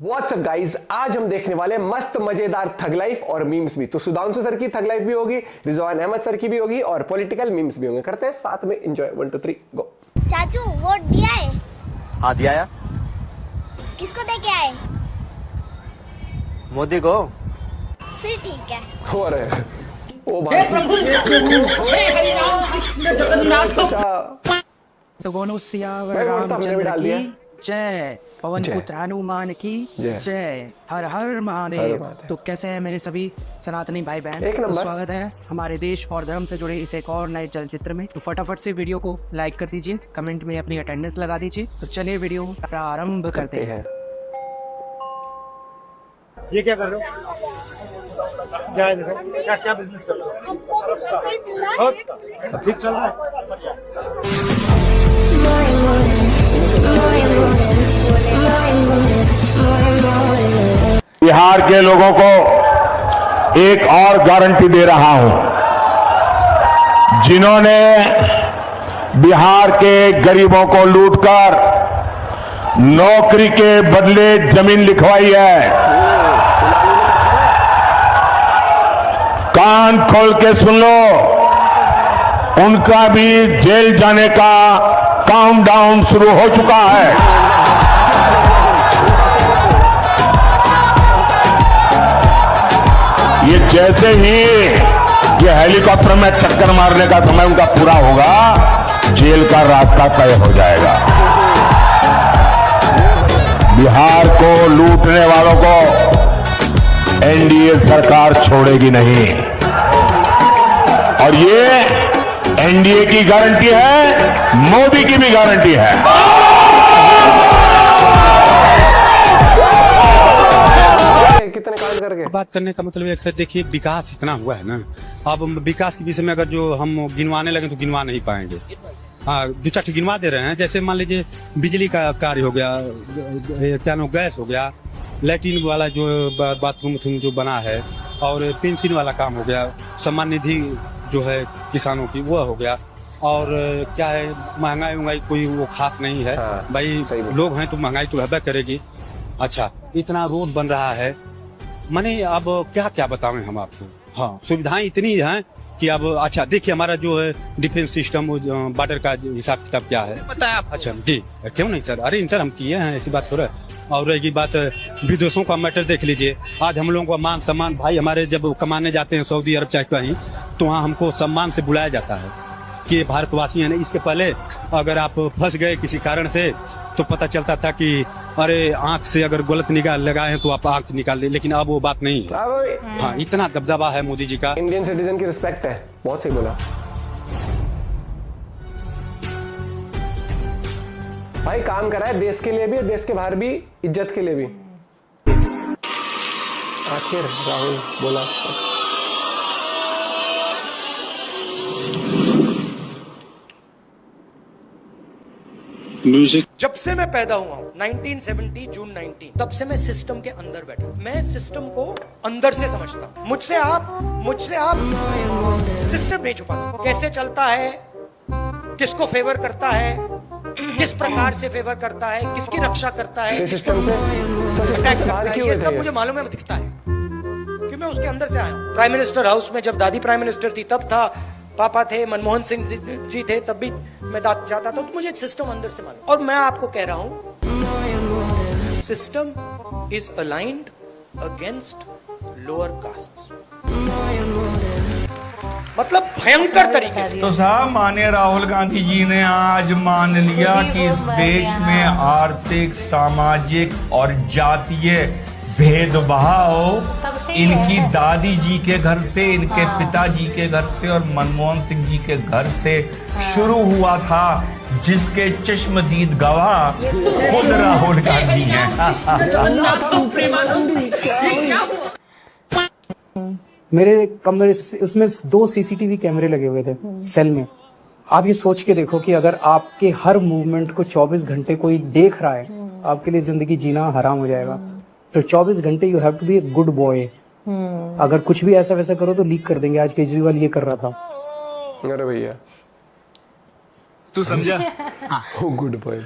WhatsApp guys, आज हम देखने वाले मस्त मजेदार थग लाइफ और मीम्स भी। तो सुधांशु सर की थग लाइफ भी होगी, रिजवान अहमद सर की भी होगी और पॉलिटिकल मीम्स भी होंगे। करते हैं साथ में एंजॉय। 1 2 3 गो। चाचू वोट दिया है? हाँ दिया है। किसको दे के आए? मोदी को। फिर ठीक है। और ओ भाई तो गोनो सियावर मैं वोट तो हमने भी रामचंद्र डाल दिया। की जय, पवन जय। पुत्र हनुमान की जय। जय, हर हर हर महादेव। महादेव। तो कैसे हैं मेरे सभी सनातनी भाई बहन? एक नंबर। तो स्वागत है हमारे देश और धर्म से जुड़े इस एक और नए चलचित्र में। तो फटाफट से वीडियो को लाइक कर दीजिए, कमेंट में अपनी अटेंडेंस लगा दीजिए। तो चलिए वीडियो प्रारंभ करते हैं। ये क्या कर रहे हो? क्या है देखो, क्या क्या बिजनेस कर रहे हो? हर्ब्स का ठीक चल रहा है। बिहार के लोगों को एक और गारंटी दे रहा हूं। जिन्होंने बिहार के गरीबों को लूटकर नौकरी के बदले जमीन लिखवाई है, कान खोल के सुन लो, उनका भी जेल जाने का काउंटडाउन शुरू हो चुका है। ये जैसे ही ये हेलीकॉप्टर में चक्कर मारने का समय उनका पूरा होगा, जेल का रास्ता तय हो जाएगा। बिहार को लूटने वालों को एनडीए सरकार छोड़ेगी नहीं, और ये एनडीए की गारंटी है, मोदी की भी गारंटी है। कितने कांड करके बात करने का मतलब अक्सर देखिए, विकास इतना हुआ है ना, अब विकास के विषय में अगर जो हम गिनवाने लगे तो गिनवा नहीं पाएंगे। हाँ, दो चार गिनवा दे रहे हैं। जैसे मान लीजिए बिजली का कार्य हो गया, क्या नाम, गैस हो गया, लैट्रिन वाला जो बाथरूम जो बना है, और पेंशन वाला काम हो गया, सम्मान निधि जो है किसानों की वो हो गया, और क्या है, महंगाई कोई वो खास नहीं है। हाँ, भाई सही बात। लोग हैं तो महंगाई तो रहबे करेगी। अच्छा, इतना रोड बन रहा है, माने अब क्या क्या बताएं हम आपको। हाँ, सुविधाएं इतनी हैं कि अब अच्छा देखिए, हमारा जो है डिफेंस सिस्टम, बॉर्डर का हिसाब किताब क्या है पता है? अच्छा जी, क्यों नहीं सर, अरे इंटर हम किए हैं, ऐसी बात हो रहा है। और रही बात विदेशों का मैटर, देख लीजिए आज हम लोगों का मान सम्मान, भाई हमारे जब कमाने जाते हैं सऊदी अरब चाहे कहीं, तो वहाँ हमको सम्मान से बुलाया जाता है कि भारतवासी हैं। इसके पहले अगर आप फंस गए किसी कारण से तो पता चलता था कि अरे आंख से अगर गलत निगाह लगाए हैं तो आप आंख निकाल दे, लेकिन अब वो बात नहीं है। अब हाँ, इतना दबदबा है मोदी जी का। इंडियन सिटीजन की रिस्पेक्ट है। बहुत सही बोला भाई। काम करा है देश के लिए भी, देश के बाहर भी, इज्जत के लिए भी। आखिर राहुल बोला सच। जब से मैं पैदा हुआ हूं 1970 जून 19, तब से मैं सिस्टम के अंदर बैठा। मैं सिस्टम को अंदर से समझता हूं। मुझसे आप सिस्टम नहीं छुपा सकते। कैसे चलता है, किसको फेवर करता है, किस प्रकार से फेवर करता है, किसकी रक्षा करता है, ये सिस्टम से तो सिस्टम अटैक से बाहर करता है, क्यों ये बैठे सब हैं? मुझे मालूम है, दिखता है कि मैं उसके अंदर से आया हूं। प्राइम मिनिस्टर हाउस में जब दादी प्राइम मिनिस्टर थी तब था, पापा थे, मनमोहन सिंह जी थे, तब भी मैं जाता था, तो मुझे सिस्टम अंदर से मालूम। और मैं आपको कह रहा हूं, system is aligned against lower caste, मतलब भयंकर तरीके से। तो साहब, माने राहुल गांधी जी ने आज मान लिया कि इस देश में आर्थिक, सामाजिक और जातीय भेदभाव इनकी दादी जी के घर से, इनके पिताजी के घर से और मनमोहन सिंह जी के घर से शुरू हुआ था, जिसके चश्मदीद गवाह खुद राहुल गांधी हैं। मेरे कमरे उसमें 2 सीसीटीवी कैमरे लगे हुए थे सेल में। आप ये सोच के देखो कि अगर आपके हर मूवमेंट को 24 घंटे कोई देख रहा है, आपके लिए जिंदगी जीना हराम हो जाएगा। तो 24 घंटे you have to be a good boy. अगर कुछ भी ऐसा वैसा करो तो लीक कर देंगे। आज केजरीवाल ये कर रहा था। अरे भैया तू समझा? Good boy.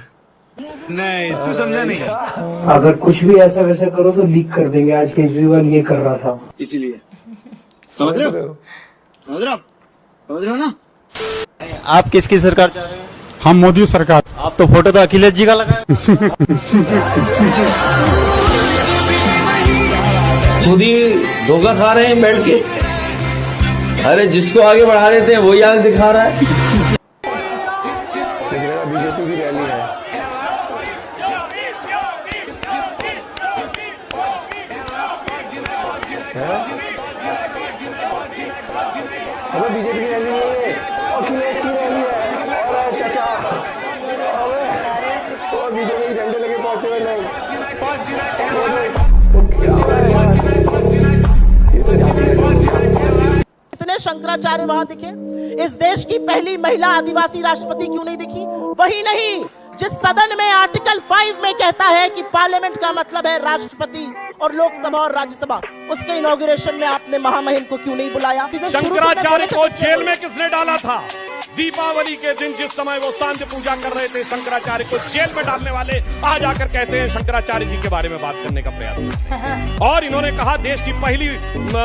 नहीं तू समझा नहीं। अगर कुछ भी ऐसा वैसा करो तो लीक कर देंगे, आज केजरीवाल ये कर रहा था। इसीलिए समझ रहे हो ना। आप किसकी सरकार चाह रहे हो? हम मोदी सरकार। आप तो फोटो तो अखिलेश जी का लगाए। खुद ही धोखा खा रहे हैं बैठ के। अरे जिसको आगे बढ़ा देते हैं वही आगे दिखा रहा है। बीजेपी की रैली है। अबे बीजेपी की रैली नहीं है, अखिलेश की रैली है। अरे चाचा, और बीजेपी के झंडे लेके पहुंचे हुए लोग। ये तो जाती है। इतने शंकराचार्य वहां दिखे? इस देश की पहली महिला आदिवासी राष्ट्रपति क्यों नहीं दिखी? वही नहीं जिस सदन में आर्टिकल 5 में कहता है कि पार्लियामेंट का मतलब है राष्ट्रपति और लोकसभा और राज्यसभा, उसके इनॉग्रेशन में आपने महामहिम को क्यों नहीं बुलाया? शंकराचार्य को जेल में किसने डाला था? दीपावली के दिन जिस समय वो सांध्य पूजा कर रहे थे, शंकराचार्य को जेल में डालने वाले आज आकर कहते हैं शंकराचार्य जी के बारे में बात करने का प्रयास करते हैं। और इन्होंने कहा देश की पहली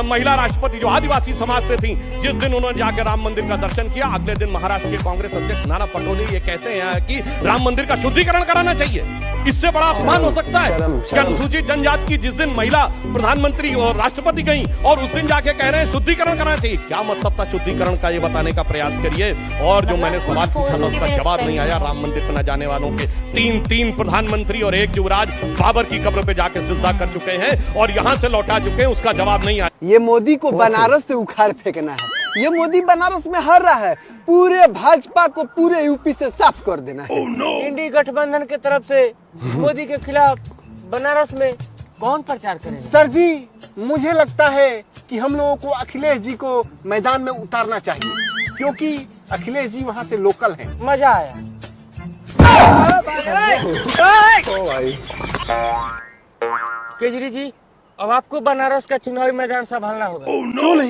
महिला राष्ट्रपति जो आदिवासी समाज से थी, जिस दिन उन्होंने जाकर राम मंदिर का दर्शन किया, अगले दिन महाराष्ट्र के कांग्रेस अध्यक्ष नाना पटोले ये कहते हैं कि राम मंदिर का शुद्धिकरण कराना चाहिए। इससे बड़ा अपमान हो सकता है कि अनुसूचित जनजाति की जिस दिन महिला प्रधानमंत्री और राष्ट्रपति गई और उस दिन जाके कह रहे हैं शुद्धिकरण करना चाहिए। क्या मतलब था शुद्धिकरण का, ये बताने का प्रयास करिए। और जो मैंने सवाल पूछा था उसका जवाब नहीं आया। राम मंदिर पर न जाने वालों के तीन प्रधानमंत्री और एक युवराज बाबर की कब्र पे जाके सिजदा कर चुके हैं और यहाँ से लौटा चुके हैं, उसका जवाब नहीं आया। ये मोदी को बनारस से उखाड़ फेंकना है। ये मोदी बनारस में हार रहा है, पूरे भाजपा को पूरे यूपी से साफ कर देना है। इंडी गठबंधन की तरफ से मोदी के खिलाफ बनारस में कौन प्रचार करेगा? सर जी, मुझे लगता है कि हम लोगों को अखिलेश जी को मैदान में उतारना चाहिए, क्योंकि अखिलेश जी वहाँ से लोकल हैं। मजा आया। केजरी जी, अब आपको बनारस का चुनावी मैदान संभालना होगा।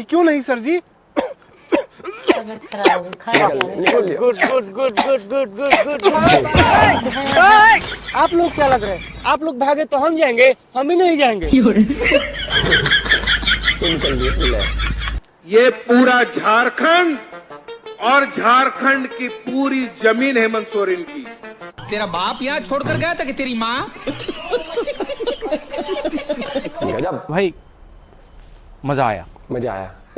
क्यों नहीं sir ji. Good good good good good good. आप लोग क्या लग रहे हैं? आप लोग भागे तो हम जाएंगे, हम ही नहीं जाएंगे। ये पूरा झारखंड और झारखंड की पूरी जमीन हेमंत सोरेन की। तेरा बाप यहाँ छोड़कर गया था कि तेरी माँ? भाई मजा आया,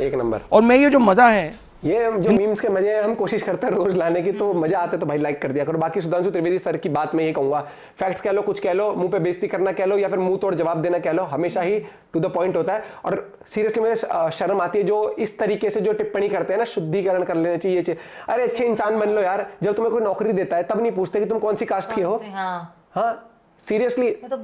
एक नंबर। और मैं ये जो मजा है, ये जो मीम्स के मजे हैं हम कोशिश करते हैं रोज लाने की, तो मजा आते तो भाई लाइक कर दिया करो। बाकी सुधांशु त्रिवेदी सर की बात मैं ये कहूंगा, फैक्ट्स कह लो, कुछ कह लो, मुंह पे बेइज्जती करना कह लो या फिर मुंह तोड़ जवाब देना कह लो, हमेशा ही टू द पॉइंट होता है। और सीरियसली मुझे शर्म आती है जो इस तरीके से जो टिप्पणी करते हैं ना, शुद्धिकरण कर लेना चाहिए। अरे अच्छे इंसान बन लो यार। जब तुम्हें कोई नौकरी देता है तब नहीं पूछते कि तुम कौन सी कास्ट के हो। हाँ सीरियसली तो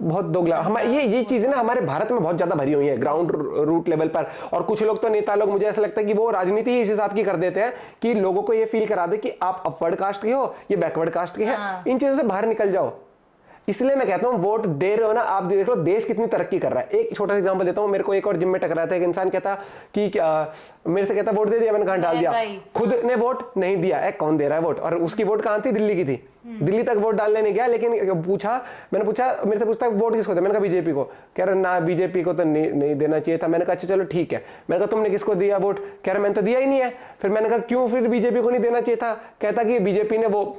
बहुत दोगला। हम ये चीजें ना हमारे भारत में बहुत ज्यादा भरी हुई है ग्राउंड रूट लेवल पर। और कुछ लोग तो नेता लोग, मुझे ऐसा लगता है कि वो राजनीति ही इस हिसाब की कर देते हैं कि लोगों को ये फील करा दे कि आप अपवर्ड कास्ट के हो, ये बैकवर्ड कास्ट के हैं। इन चीजों से बाहर निकल जाओ। इसलिए मैं कहता हूं वोट दे रहे हो ना, आप देख लो देश कितनी तरक्की कर रहा है। एक छोटा सा एग्जांपल देता हूं। मेरे को एक और जिम में टकराया था, एक इंसान कहता कि मेरे से कहता वोट दे दिया, मैंने कहा डाल दिया। खुद ने वोट नहीं दिया, कौन दे रहा है वोट? और उसकी वोट कहां थी? दिल्ली की थी। दिल्ली तक वोट डालने नहीं गया, लेकिन मैंने पूछा, मेरे से पूछता वोट किसको था? मैंने कहा बीजेपी को। कह रहा ना बीजेपी को तो नहीं देना चाहिए था। मैंने कहा अच्छा चलो ठीक है। मैंने कहा तुमने किसको दिया वोट? कह रहा मैंने तो दिया ही नहीं है। फिर मैंने कहा क्यों फिर बीजेपी को नहीं देना चाहिए था? कहता कि बीजेपी ने वो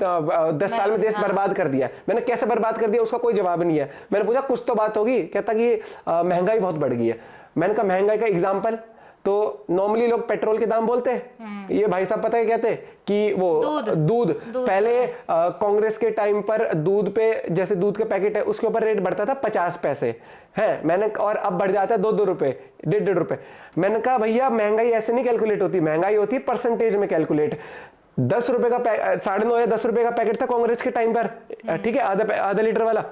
10 साल में देश बर्बाद कर दिया। मैंने कैसे बर्बाद कर दिया उसका कोई जवाब नहीं है। मैंने पूछा कुछ तो बात होगी। कहता कि महंगाई बहुत बढ़ गई है। मैंने कहा महंगाई का एग्जाम्पल तो नॉर्मली लोग पेट्रोल के दाम बोलते हैं, ये भाई साहब पता है कहते कि वो दूध पहले कांग्रेस के टाइम पर दूध पे, जैसे दूध का पैकेट है उसके ऊपर रेट बढ़ता था 50 पैसे है मैंने, और अब बढ़ जाता है 2 रुपए, 1.5 रुपए। मैंने कहा भैया महंगाई ऐसे नहीं कैलकुलेट होती, महंगाई होती है परसेंटेज में कैलकुलेट। 10 रुपए का 9.5 या 10 रुपए का पैकेट था कांग्रेस के टाइम पर, ठीक है, आधा लीटर वाला।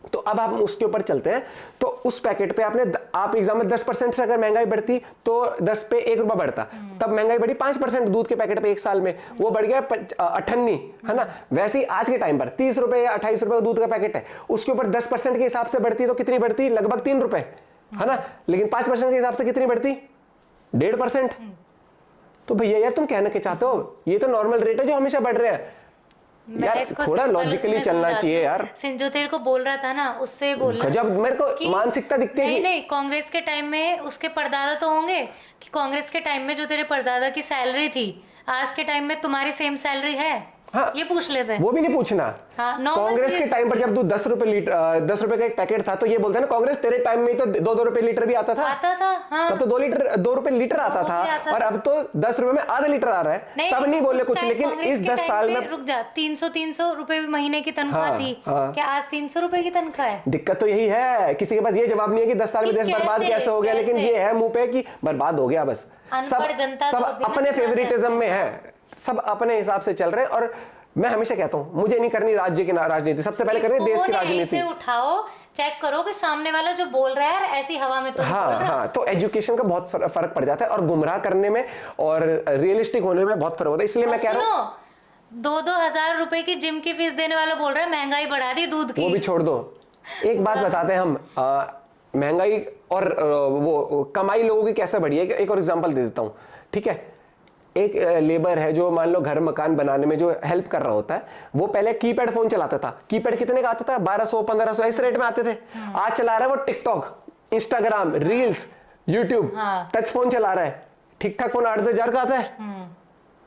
तो अब आप उसके ऊपर चलते हैं, तो उस पैकेट पे आप एग्जाम में 10% से अगर महंगाई बढ़ती तो 10 पे 1 रुपया बढ़ता, तब महंगाई बढ़ी 5% दूध के पैकेट पे एक साल में, वो बढ़ गया 58, है ना। वैसे ही आज के टाइम पर 30 रुपए या 28 रुपए दूध का पैकेट है, उसके ऊपर 10% के हिसाब से बढ़ती तो कितनी बढ़ती? लगभग 3 रुपए, है ना। लेकिन 5% के हिसाब से कितनी बढ़ती? 1.5%। तो भैया यार तुम कहना क्या चाहते हो? ये तो नॉर्मल रेट है जो हमेशा बढ़ रहा है। यार थोड़ा लॉजिकली चलना चाहिए यार। जो तेरे को बोल रहा था ना उससे बोल रहा जब मेरे को मानसिकता दिखती है नहीं कांग्रेस के टाइम में उसके परदादा तो होंगे कि कांग्रेस के टाइम में जो तेरे परदादा की सैलरी थी आज के टाइम में तुम्हारी सेम सैलरी है। हाँ, ये पूछ लेते हैं। वो भी नहीं पूछना। हाँ, कांग्रेस के टाइम पर जब तू 10 रुपए का एक पैकेट था तो ये बोलते हैं ना कांग्रेस तेरे टाइम में तो 2 रुपए लीटर भी आता था। हाँ। तब तो 2 रुपए लीटर आता था और अब तो 10 रुपए में आधा लीटर आ रहा है। तब नहीं बोले कुछ, लेकिन इस 10 साल में रुक जा 300 रुपए महीने की तनख्वाह थी। क्या आज 300 रुपए की तनख्वाह है? दिक्कत तो यही है, किसी के पास ये जवाब नहीं है कि 10 साल में देश बर्बाद कैसे हो गया, लेकिन ये है मुंह पे कि बर्बाद हो गया बस। सब अपने फेवरेटिज्म में है, सब अपने हिसाब से चल रहे हैं। और मैं हमेशा कहता हूं मुझे नहीं करनी राज्य की राजनीति, सबसे पहले करनी देश की राजनीति। उठाओ चेक करो कि सामने वाला जो बोल रहा है ऐसी हवा में तो हाँ, तो एजुकेशन का बहुत फर्क पड़ जाता है और गुमराह करने में और रियलिस्टिक होने में बहुत फर्क होता है। इसलिए मैं कह रहा हूँ 2-2 हजार रुपए की जिम की फीस देने वाला बोल रहा है महंगाई बढ़ा दी दूध की। वो भी छोड़ दो, एक बात बताते हैं हम, महंगाई और वो कमाई लोगों की कैसे बढ़ी है। एक और एग्जांपल दे देता हूँ, ठीक है। एक लेबर है जो मान लो घर मकान बनाने में जो हेल्प कर रहा होता है, वो पहले कीपैड फोन चलाता था। कीपैड कितने का आता था? 1200-1500 इस रेट में आते थे। आज चला रहा है वो TikTok, Instagram, reels, YouTube, touch phone चला रहा है। ठीक ठाक फोन 8-10 हजार का आता है।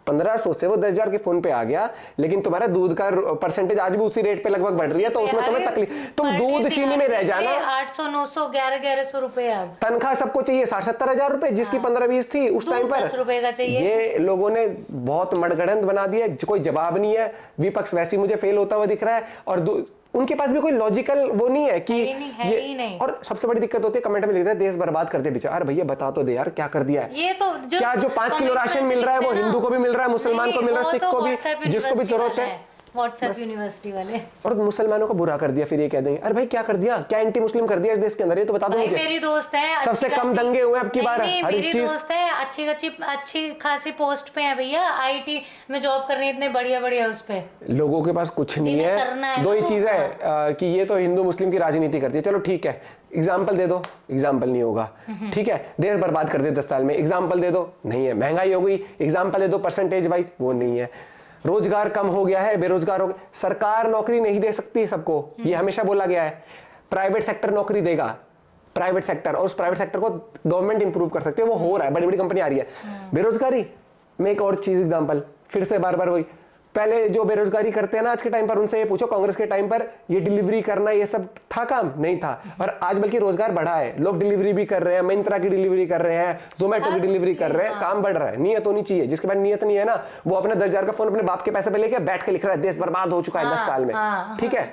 1500 से वो 10 हजार के फोन पे आ गया, लेकिन तुम्हारा दूध का परसेंटेज आज भी उसी रेट पे लगभग बढ़ रही है। तो उसमें तुम्हें तकलीफ, तुम दूध चीनी में रह जाना। 800, 900, 1100 रुपए। अब तनख्वाह सबको चाहिए 60-70 हजार रुपए, जिसकी 15-20 थी उस टाइम पर। 10 रुपए का चाहिए। ये लोगों ने बहुत मड़गड़ंत बना दिया, कोई जवाब नहीं है। विपक्ष वैसे ही मुझे फेल होता हुआ दिख रहा है और उनके पास भी कोई लॉजिकल वो नहीं है कि ही नहीं। और सबसे बड़ी दिक्कत होती है, कमेंट में लिखते हैं देश बर्बाद कर दे बेचारा। अरे भैया बता तो दे यार क्या कर दिया है। ये तो क्या जो 5 किलो राशन मिल रहा है वो हिंदू को भी मिल रहा है, मुसलमान को मिल रहा है, सिख को भी, जिसको भी जरूरत है। व्हाट्सएप यूनिवर्सिटी वाले और मुसलमानों को बुरा कर दिया, फिर ये कह देंगे अरे भाई क्या कर दिया, क्या एंटी मुस्लिम कर दिया इस देश के अंदर, ये तो बता दो मुझे। मेरी दोस्त है, सबसे कम दंगे हुए अब की बार। मेरी दोस्त है, अच्छी खासी पोस्ट पे है भैया, आईटी में जॉब कर रही है, इतने बढ़िया उस पे। लोगों के पास कुछ नहीं है, दो ही चीज है कि ये तो हिंदू मुस्लिम की राजनीति करती है। चलो ठीक है, एग्जाम्पल दे दो, एग्जाम्पल नहीं होगा। ठीक है, देश बर्बाद कर दे 10 साल में, एग्जाम्पल दे दो, नहीं है। महंगाई हो गई, एग्जाम्पल दे दो परसेंटेज वाइज, वो नहीं है। रोजगार कम हो गया है, बेरोजगार हो गया। सरकार नौकरी नहीं दे सकती सबको, ये हमेशा बोला गया है। प्राइवेट सेक्टर नौकरी देगा, प्राइवेट सेक्टर, और उस प्राइवेट सेक्टर को गवर्नमेंट इंप्रूव कर सकती है, वो हो रहा है, बड़ी बड़ी कंपनी आ रही है। बेरोजगारी में एक और चीज एग्जांपल, फिर से बार बार वही, पहले जो बेरोजगारी करते हैं ना आज के टाइम पर, उनसे ये पूछो कांग्रेस के टाइम पर ये डिलीवरी करना ये सब था काम? नहीं था। और आज बल्कि रोजगार बढ़ा है, लोग डिलीवरी भी कर रहे हैं, मिंत्रा की डिलीवरी कर रहे हैं, जोमेटो की डिलीवरी कर रहे हैं, काम बढ़ रहा है। नियत होनी चाहिए, जिसके पास नियत नहीं है ना, वो अपने 10 हजार का फोन अपने बाप के पैसे पे लेके बैठ के लिख रहा है देश बर्बाद हो चुका है 10 साल में। ठीक है,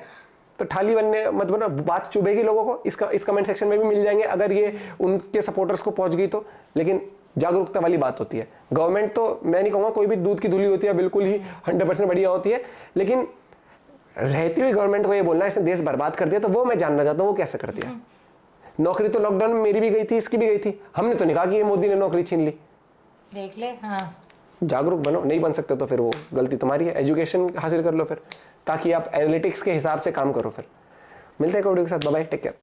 तो ठाली बनने मत बनो, बात चुभेगी लोगों को। इस कमेंट सेक्शन में भी मिल जाएंगे अगर ये उनके सपोर्टर्स को पहुंच गई तो। लेकिन जागरूकता वाली बात होती है। गवर्नमेंट तो मैं नहीं कहूँगा कोई भी दूध की धुली होती है, बिल्कुल ही 100% बढ़िया होती है, लेकिन रहती हुई गवर्नमेंट को ये बोलना इसने देश बर्बाद कर दिया, तो वो मैं जानना चाहता हूँ वो कैसे कर दिया। नौकरी तो लॉकडाउन में मेरी भी गई थी, इसकी भी गई थी, हमने तो नहीं कहा कि ये मोदी ने नौकरी छीन ली। देख ले। हाँ, जागरूक बनो, नहीं बन सकते तो फिर वो गलती तुम्हारी है। एजुकेशन हासिल कर लो फिर, ताकि आप एनालिटिक्स के हिसाब से काम करो। फिर मिलते हैं वीडियो के साथ, बाय बाय, टेक केयर।